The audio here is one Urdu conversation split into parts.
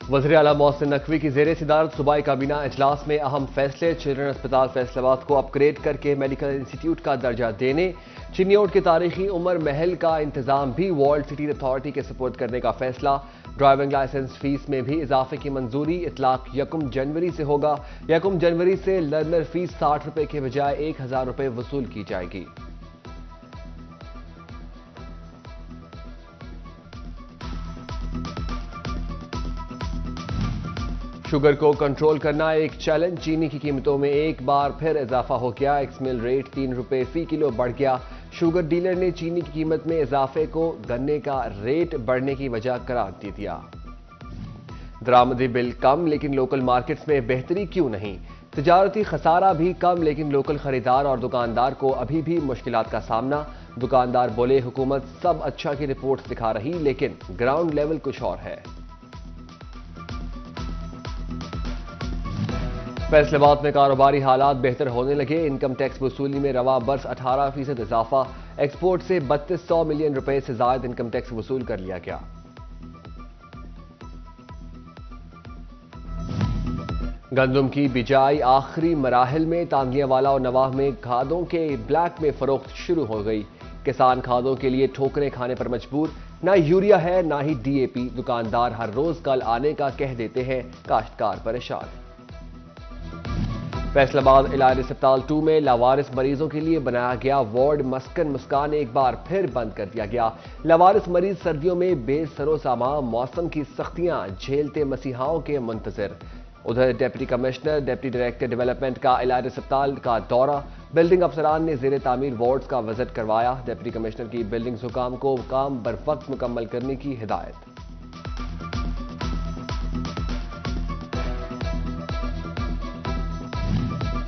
وزیر اعلیٰ محسن نقوی کی زیر صدارت صوبائی کابینہ اجلاس میں اہم فیصلے۔ چلڈرن اسپتال فیصل آباد کو اپ گریڈ کرکے میڈیکل انسٹی ٹیوٹ کا درجہ دینے، چنیوٹ کے تاریخی عمر محل کا انتظام بھی ورلڈ سٹی اتھارٹی کے سپرد کرنے کا فیصلہ، ڈرائیونگ لائسنس فیس میں بھی اضافے کی منظوری، اطلاق 1 جنوری سے ہوگا۔ 1 جنوری سے لرنر فیس 60 روپے کے بجائے 1000 روپے وصول کی جائے گی۔ شوگر کو کنٹرول کرنا ایک چیلنج، چینی کی قیمتوں میں ایک بار پھر اضافہ ہو گیا۔ ایکس مل ریٹ 3 روپے فی کلو بڑھ گیا۔ شوگر ڈیلر نے چینی کی قیمت میں اضافے کو گنے کا ریٹ بڑھنے کی وجہ قرار دے دیا۔ درآمدی بل کم لیکن لوکل مارکیٹس میں بہتری کیوں نہیں؟ تجارتی خسارہ بھی کم لیکن لوکل خریدار اور دکاندار کو ابھی بھی مشکلات کا سامنا۔ دکاندار بولے حکومت سب اچھا کی رپورٹس دکھا رہی لیکن گراؤنڈ لیول کچھ اور ہے۔ فیصل آباد میں کاروباری حالات بہتر ہونے لگے، انکم ٹیکس وصولی میں رواں برس 18% اضافہ، ایکسپورٹ سے 3200 ملین روپے سے زائد انکم ٹیکس وصول کر لیا گیا۔ گندم کی بجائی آخری مراحل میں، تانگیہ والا اور نواح میں کھادوں کے بلیک میں فروخت شروع ہو گئی۔ کسان کھادوں کے لیے ٹھوکریں کھانے پر مجبور، نہ یوریا ہے نہ ہی ڈی اے پی، دکاندار ہر روز کل آنے کا کہہ دیتے ہیں، کاشتکار پریشان۔ فیصل آباد علاج اسپتال 2 میں لاوارث مریضوں کے لیے بنایا گیا وارڈ مسکن مسکان ایک بار پھر بند کر دیا گیا۔ لاوارث مریض سردیوں میں بے سر و سامان، موسم کی سختیاں جھیلتے مسیحاؤں کے منتظر۔ ادھر deputy commissioner deputy director development کا علاج اسپتال کا دورہ، بلڈنگ افسران نے زیر تعمیر وارڈز کا وزٹ کروایا۔ ڈپٹی کمشنر کی بلڈنگ حکام کو کام بروقت مکمل کرنے کی ہدایت۔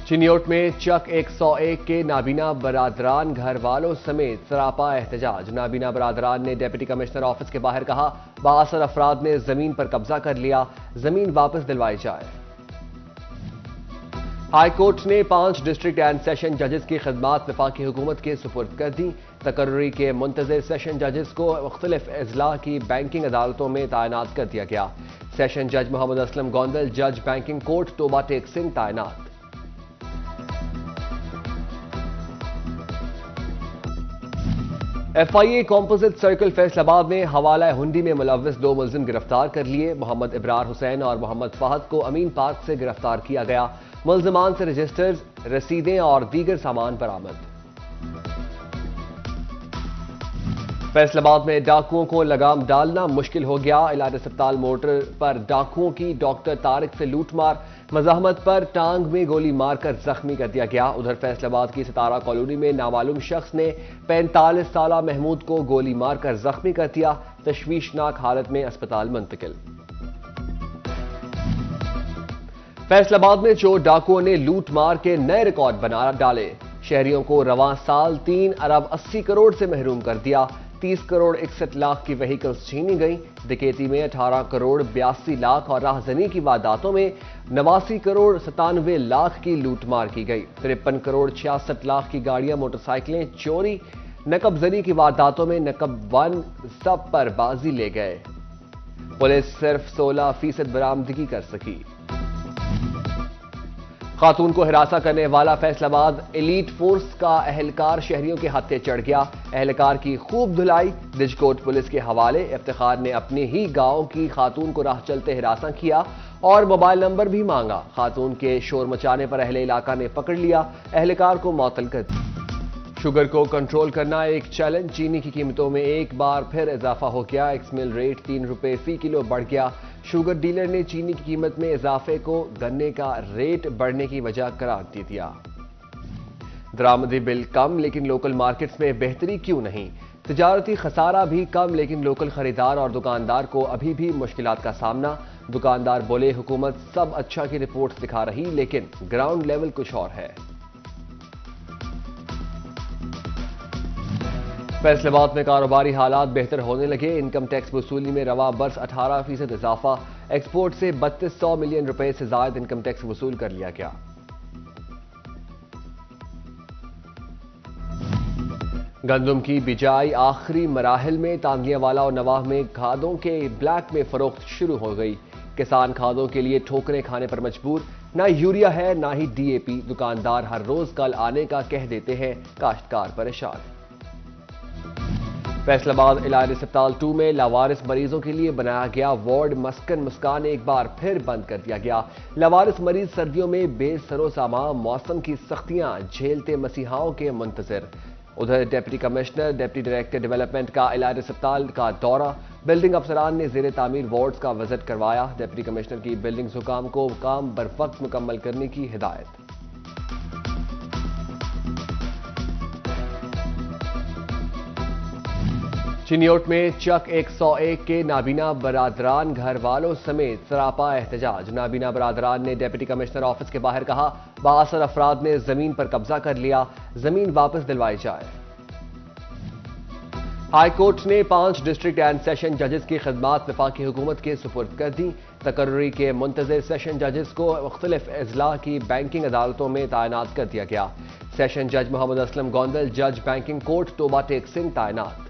چنیوٹ میں چک 101 کے نابینا برادران گھر والوں سمیت سراپا احتجاج۔ نابینا برادران نے ڈپٹی کمشنر آفس کے باہر کہا، بااثر افراد نے زمین پر قبضہ کر لیا، زمین واپس دلوائی جائے۔ ہائی کورٹ نے 5 ڈسٹرکٹ اینڈ سیشن ججز کی خدمات وفاقی حکومت کے سپرد کر دی۔ تقرری کے منتظر سیشن ججز کو مختلف اضلاع کی بینکنگ عدالتوں میں تعینات کر دیا گیا۔ سیشن جج محمد اسلم گوندل، جج بینکنگ کورٹ توبہ ٹیک سنگھ تعینات۔ F I A composite circle Faisalabad نے حوالہ ہنڈی میں ملوث 2 ملزم گرفتار کر لیے۔ محمد ابرار حسین اور محمد فہد کو امین پارک سے گرفتار کیا گیا۔ ملزمان سے رجسٹرز، رسیدیں اور دیگر سامان برآمد۔ فیصل آباد میں ڈاکوؤں کو لگام ڈالنا مشکل ہو گیا، علاج اسپتال موٹر پر ڈاکوؤں کی ڈاکٹر طارق سے لوٹ مار، مزاحمت پر ٹانگ میں گولی مار کر زخمی کر دیا گیا۔ ادھر فیصل آباد کی ستارہ کالونی میں نامعلوم شخص نے 45 سالہ محمود کو گولی مار کر زخمی کر دیا، تشویشناک حالت میں اسپتال منتقل۔ فیصل آباد میں چور ڈاکوؤں نے لوٹ مار کے نئے ریکارڈ بنا ڈالے، شہریوں کو رواں سال 3 ارب 80 کروڑ سے محروم کر دیا۔ 30 کروڑ 61 لاکھ کی وہیکلز چھینی گئیں۔ ڈکیتی میں 18 کروڑ 82 لاکھ اور راہزنی کی وارداتوں میں 89 کروڑ 97 لاکھ کی لوٹ مار کی گئی۔ 53 کروڑ 66 لاکھ کی گاڑیاں موٹر سائیکلیں چوری، نقب زنی کی وارداتوں میں نقب 1 سب پر بازی لے گئے۔ پولیس صرف 16% برآمدگی کر سکی۔ خاتون کو ہراساں کرنے والا فیصل آباد ایلیٹ فورس کا اہلکار شہریوں کے ہتھے چڑھ گیا، اہلکار کی خوب دھلائی، بجکوٹ پولیس کے حوالے۔ افتخار نے اپنے ہی گاؤں کی خاتون کو راہ چلتے ہراساں کیا اور موبائل نمبر بھی مانگا، خاتون کے شور مچانے پر اہل علاقہ نے پکڑ لیا، اہلکار کو معطل کر دیا۔ شوگر کو کنٹرول کرنا ایک چیلنج، چینی کی قیمتوں میں ایک بار پھر اضافہ ہو گیا، ایکس مل ریٹ 3 روپے فی کلو بڑھ گیا۔ شوگر ڈیلر نے چینی کی قیمت میں اضافے کو گنے کا ریٹ بڑھنے کی وجہ قرار دے دیا۔ درآمدی بل کم لیکن لوکل مارکیٹس میں بہتری کیوں نہیں؟ تجارتی خسارہ بھی کم لیکن لوکل خریدار اور دکاندار کو ابھی بھی مشکلات کا سامنا۔ دکاندار بولے حکومت سب اچھا کی رپورٹس دکھا رہی لیکن گراؤنڈ لیول کچھ اور ہے۔ فیصل آباد میں کاروباری حالات بہتر ہونے لگے، انکم ٹیکس وصولی میں رواں برس 18% اضافہ، ایکسپورٹ سے 3200 ملین روپے سے زائد انکم ٹیکس وصول کر لیا گیا۔ گندم کی بجائی آخری مراحل میں، تانگیہ والا اور نواح میں کھادوں کے بلیک میں فروخت شروع ہو گئی، کسان کھادوں کے لیے ٹھوکریں کھانے پر مجبور، نہ یوریا ہے نہ ہی ڈی اے پی، دکاندار ہر روز کل آنے کا کہہ دیتے ہیں، کاشتکار پریشان۔ فیصل آباد الہی ہسپتال 2 میں لاوارث مریضوں کے لیے بنایا گیا وارڈ مسکن مسکان ایک بار پھر بند کر دیا گیا۔ لاوارث مریض سردیوں میں بے سر و سامان، موسم کی سختیاں جھیلتے مسیحاؤں کے منتظر۔ ادھر deputy commissioner deputy director development کا الہی ہسپتال کا دورہ، بلڈنگ افسران نے زیر تعمیر وارڈز کا وزٹ کروایا۔ ڈپٹی کمشنر کی بلڈنگ حکام کو کام بروقت مکمل کرنے کی ہدایت۔ چنیوٹ میں چک 101 کے نابینا برادران گھر والوں سمیت سراپا احتجاج۔ نابینا برادران نے ڈپٹی کمشنر آفس کے باہر کہا، بااثر افراد نے زمین پر قبضہ کر لیا، زمین واپس دلوائی جائے۔ ہائی کورٹ نے 5 ڈسٹرکٹ اینڈ سیشن ججز کی خدمات وفاقی حکومت کے سپرد کر دی۔ تقرری کے منتظر سیشن ججز کو مختلف اضلاع کی بینکنگ عدالتوں میں تعینات کر دیا گیا۔ سیشن جج محمد اسلم گوندل، جج بینکنگ کورٹ توبہ ٹیک سنگھ تعینات۔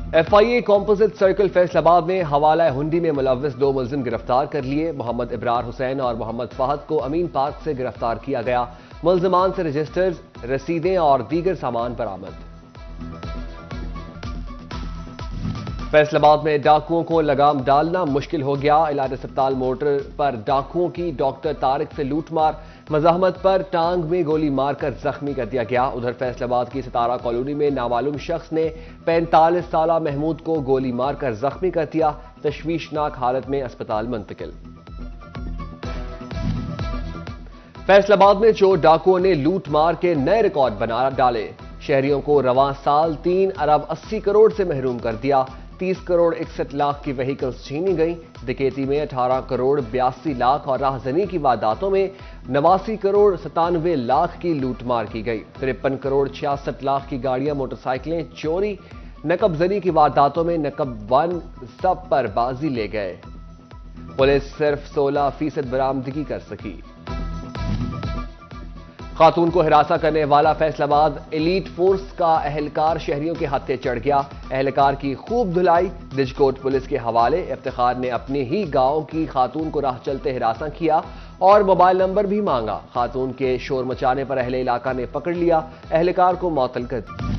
F I A composite circle Faisalabad نے حوالہ ہنڈی میں ملوث 2 ملزم گرفتار کر لیے۔ محمد ابرار حسین اور محمد فہد کو امین پارک سے گرفتار کیا گیا۔ ملزمان سے رجسٹرز، رسیدیں اور دیگر سامان برآمد۔ فیصل آباد میں ڈاکوؤں کو لگام ڈالنا مشکل ہو گیا۔ الہی ہسپتال موٹر پر ڈاکوؤں کی ڈاکٹر طارق سے لوٹ مار، مزاحمت پر ٹانگ میں گولی مار کر زخمی کر دیا گیا۔ ادھر فیصل آباد کی ستارہ کالونی میں نامعلوم شخص نے 45 سالہ محمود کو گولی مار کر زخمی کر دیا، تشویشناک حالت میں اسپتال منتقل۔ فیصل آباد میں چور ڈاکوؤں نے لوٹ مار کے نئے ریکارڈ بنا ڈالے، شہریوں کو رواں سال 3 ارب 80 کروڑ سے محروم کر دیا۔ 30 کروڑ 61 لاکھ کی وہیکلز چھینی گئیں۔ ڈکیتی میں 18 کروڑ 82 لاکھ اور راہزنی کی وارداتوں میں 89 کروڑ 97 لاکھ کی لوٹ مار کی گئی۔ 53 کروڑ 66 لاکھ کی گاڑیاں موٹر سائیکلیں چوری، نقب زنی کی وارداتوں میں نقب 1 سب پر بازی لے گئے۔ پولیس صرف 16% برآمدگی کر سکی۔ خاتون کو ہراساں کرنے والا فیصل آباد ایلیٹ فورس کا اہلکار شہریوں کے ہتھے چڑھ گیا۔ اہلکار کی خوب دھلائی، ڈجکوٹ پولیس کے حوالے۔ افتخار نے اپنے ہی گاؤں کی خاتون کو راہ چلتے ہراساں کیا اور موبائل نمبر بھی مانگا۔ خاتون کے شور مچانے پر اہل علاقہ نے پکڑ لیا، اہلکار کو معطل کر دیا۔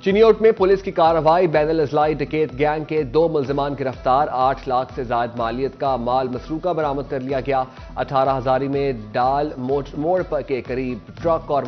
چنیوٹ میں پولیس کی کارروائی، بین الاضلاعی ڈکیت گینگ کے 2 ملزمان گرفتار، 8 لاکھ سے زائد مالیت کا مال مسروقہ برآمد کر لیا گیا۔ 18 ہزاری میں ڈال موڑ کے قریب ٹرک اور